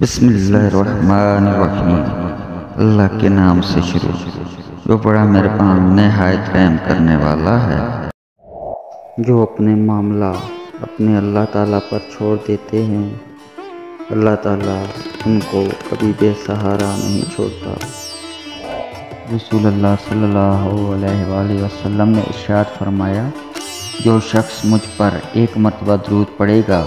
بسم اللہ الرحمن الرحیم۔ اللہ کے نام سے شروع جو بڑا مہربان نہایت رحم کرنے والا ہے۔ جو اپنے معاملہ اپنے اللہ تعالیٰ پر چھوڑ دیتے ہیں، اللہ تعالیٰ ان کو کبھی بے سہارا نہیں چھوڑتا۔ رسول اللہ صلی اللہ علیہ وآلہ وسلم نے ارشاد فرمایا، جو شخص مجھ پر ایک مرتبہ درود پڑھے گا،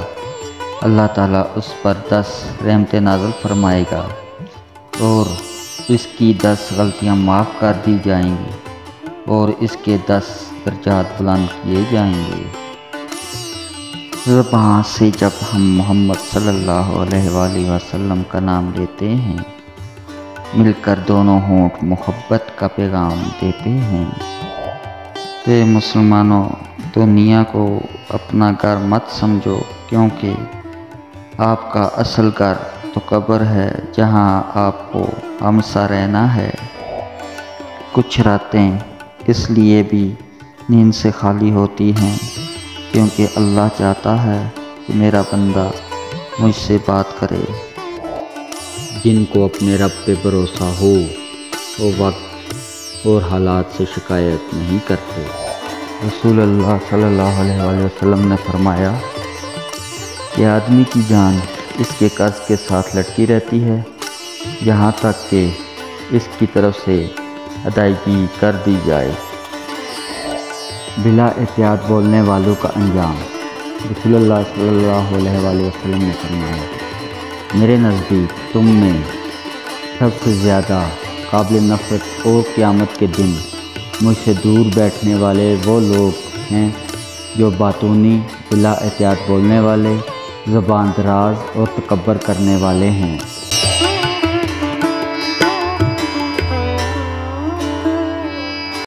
اللہ تعالیٰ اس پر 10 رحمتیں نازل فرمائے گا اور اس کی 10 غلطیاں معاف کر دی جائیں گی اور اس کے 10 درجات بلند کیے جائیں گے۔ زبان سے جب ہم محمد صلی اللہ علیہ وآلہ وسلم کا نام لیتے ہیں، مل کر دونوں ہونٹ محبت کا پیغام دیتے ہیں۔ اے مسلمانوں، دنیا کو اپنا گھر مت سمجھو، کیونکہ آپ کا اصل گھر تو قبر ہے، جہاں آپ کو ہمیشہ رہنا ہے۔ کچھ راتیں اس لیے بھی نیند سے خالی ہوتی ہیں کیونکہ اللہ چاہتا ہے کہ میرا بندہ مجھ سے بات کرے۔ جن کو اپنے رب پہ بھروسہ ہو وہ وقت اور حالات سے شکایت نہیں کرتے۔ رسول اللہ صلی اللہ علیہ وآلہ وسلم نے فرمایا کہ آدمی کی جان اس کے قرض کے ساتھ لٹکی رہتی ہے یہاں تک کہ اس کی طرف سے ادائیگی کر دی جائے۔ بلا احتیاط بولنے والوں کا انجام۔ رسول اللہ صلی اللہ علیہ وآلہ وسلم نے فرمایا، میرے نزدیک تم میں سب سے زیادہ قابل نفرت اور قیامت کے دن مجھ سے دور بیٹھنے والے وہ لوگ ہیں جو باطونی، بلا احتیاط بولنے والے، زبان دراز اور تکبر کرنے والے ہیں۔